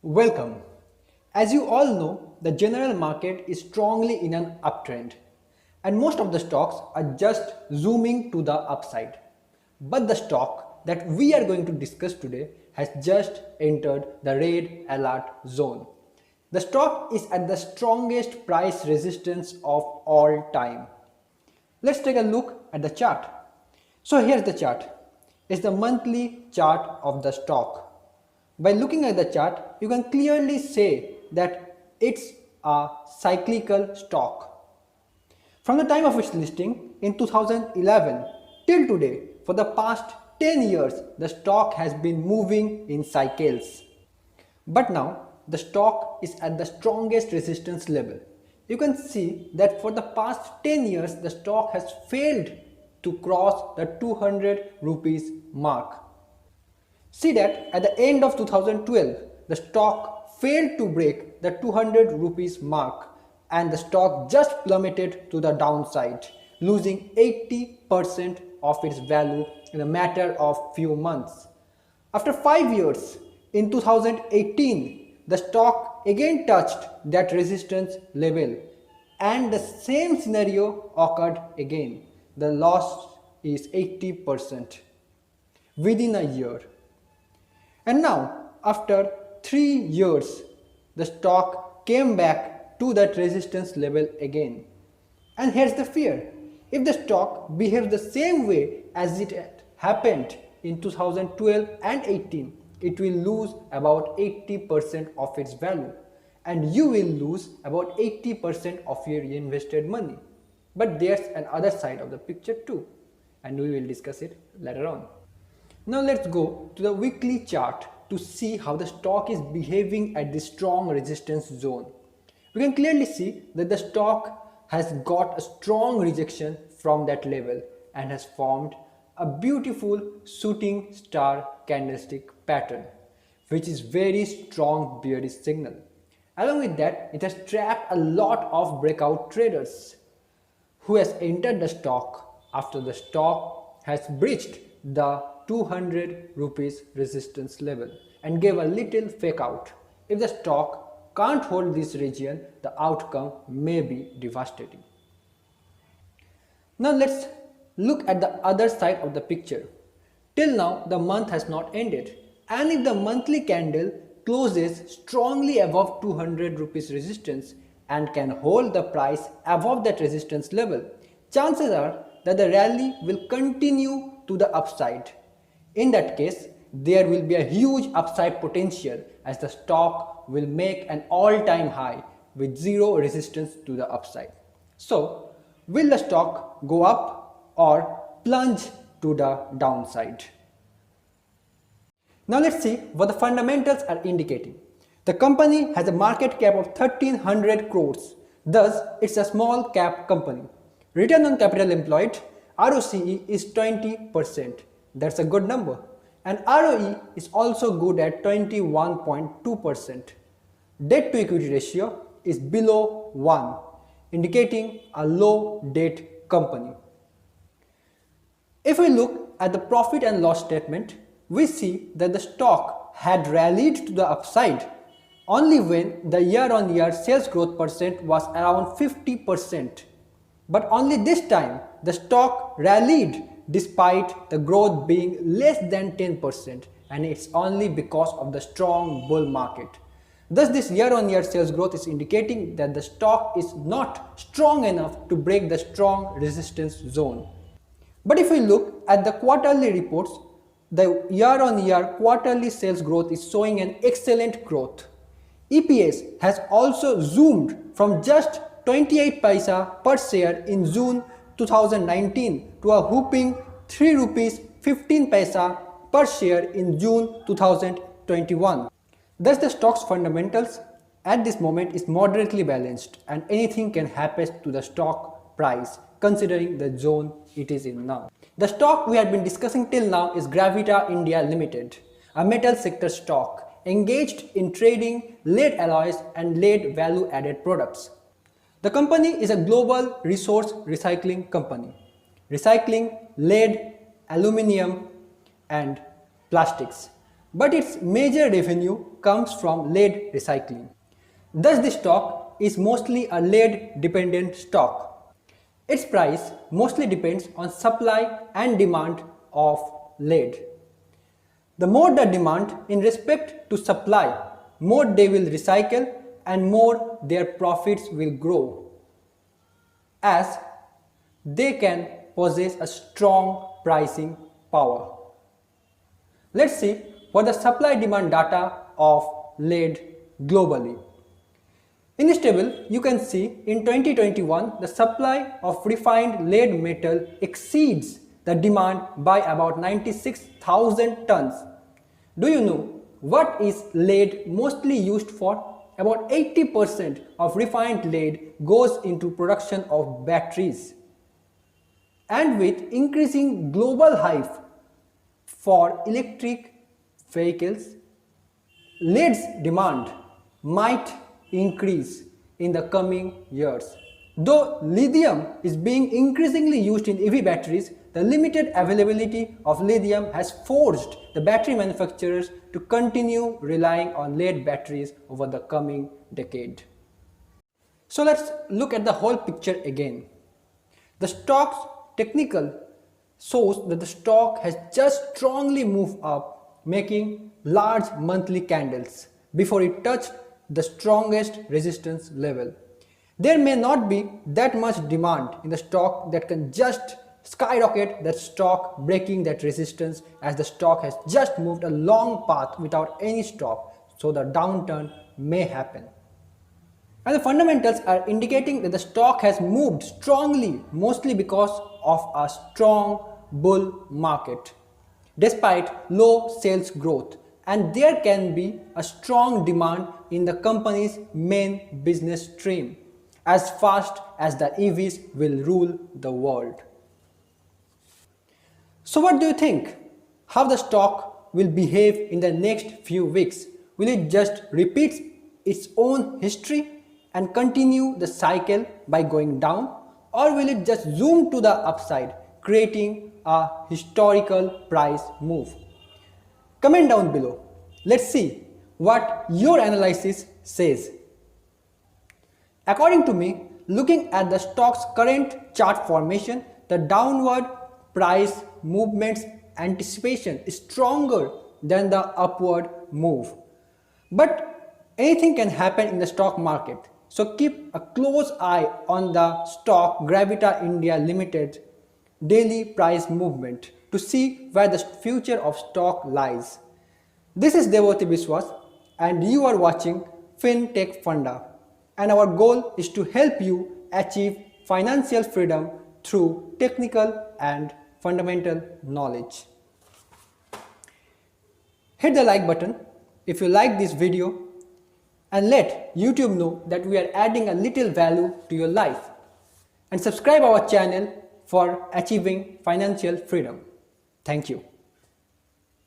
Welcome. As you all know, the general market is strongly in an uptrend and most of the stocks are just zooming to the upside. But the stock that we are going to discuss today has just entered the red alert zone. The stock is at the strongest price resistance of all time. Let's take a look at the chart. So here's the chart. It's the monthly chart of the stock. By looking at the chart, you can clearly say that it's a cyclical stock. From the time of its listing in 2011 till today, for the past 10 years, the stock has been moving in cycles. But now, the stock is at the strongest resistance level. You can see that for the past 10 years, the stock has failed to cross the 200 rupees mark. See that at the end of 2012, the stock failed to break the 200 rupees mark and the stock just plummeted to the downside, losing 80% of its value in a matter of few months. After 5 years, in 2018, the stock again touched that resistance level and the same scenario occurred again. The loss is 80% within a year. And now, after 3 years, the stock came back to that resistance level again. And here's the fear. If the stock behaves the same way as it had happened in 2012 and 18, it will lose about 80% of its value. And you will lose about 80% of your invested money. But there's another side of the picture too. And we will discuss it later on. Now let's go to the weekly chart to see how the stock is behaving at this strong resistance zone. We can clearly see that the stock has got a strong rejection from that level and has formed a beautiful shooting star candlestick pattern, which is very strong bearish signal. Along with that, it has trapped a lot of breakout traders who has entered the stock after the stock has breached the 200 rupees resistance level and gave a little fake out. If the stock can't hold this region, the outcome may be devastating. Now let's look at the other side of the picture. Till now, the month has not ended, and if the monthly candle closes strongly above 200 rupees resistance and can hold the price above that resistance level, chances are that the rally will continue to the upside. In that case, there will be a huge upside potential as the stock will make an all-time high with zero resistance to the upside. So, will the stock go up or plunge to the downside? Now let's see what the fundamentals are indicating. The company has a market cap of 1300 crores. Thus, it's a small cap company. Return on capital employed, ROCE, is 20%. That's a good number. And ROE is also good at 21.2%. Debt to equity ratio is below 1, indicating a low debt company. If we look at the profit and loss statement, we see that the stock had rallied to the upside only when the year-on-year sales growth percent was around 50%. But only this time the stock rallied despite the growth being less than 10%, and it's only because of the strong bull market. Thus, this year-on-year sales growth is indicating that the stock is not strong enough to break the strong resistance zone. But if we look at the quarterly reports, the year-on-year quarterly sales growth is showing an excellent growth. EPS has also zoomed from just 28 paisa per share in June 2019 to a whopping 3 rupees 15 paisa per share in June 2021. Thus, the stock's fundamentals at this moment is moderately balanced and anything can happen to the stock price considering the zone it is in now. The stock we have been discussing till now is GRAVITA India Limited, a metal sector stock engaged in trading lead alloys and lead value-added products. The company is a global resource recycling company, recycling lead, aluminium and plastics. But its major revenue comes from lead recycling. Thus, the stock is mostly a lead-dependent stock. Its price mostly depends on supply and demand of lead. The more the demand in respect to supply, more they will recycle and more their profits will grow, as they can possess a strong pricing power. Let's see what the supply demand data of lead globally. In this table, you can see in 2021, the supply of refined lead metal exceeds the demand by about 96,000 tons. Do you know what is lead mostly used for? About 80% of refined lead goes into production of batteries. And with increasing global hype for electric vehicles, lead's demand might increase in the coming years. Though lithium is being increasingly used in EV batteries, the limited availability of lithium has forced the battery manufacturers to continue relying on lead batteries over the coming decade. So let's look at the whole picture again. The stock's technical shows that the stock has just strongly moved up, making large monthly candles before it touched the strongest resistance level. There may not be that much demand in the stock that can just skyrocket that stock, breaking that resistance, as the stock has just moved a long path without any stop, so the downturn may happen. And the fundamentals are indicating that the stock has moved strongly, mostly because of a strong bull market, despite low sales growth, and there can be a strong demand in the company's main business stream, as fast as the EVs will rule the world. So what do you think? How the stock will behave in the next few weeks? Will it just repeat its own history and continue the cycle by going down? Or will it just zoom to the upside, creating a historical price move? Comment down below. Let's see what your analysis says. According to me, looking at the stock's current chart formation, the downward price movement's anticipation is stronger than the upward move. But anything can happen in the stock market, so keep a close eye on the stock GRAVITA India Limited daily price movement to see where the future of stock lies. This is Devoti Biswas and you are watching FinTech Funda, and our goal is to help you achieve financial freedom through technical and fundamental knowledge. Hit the like button if you like this video and let YouTube know that we are adding a little value to your life, and subscribe our channel for achieving financial freedom. Thank you.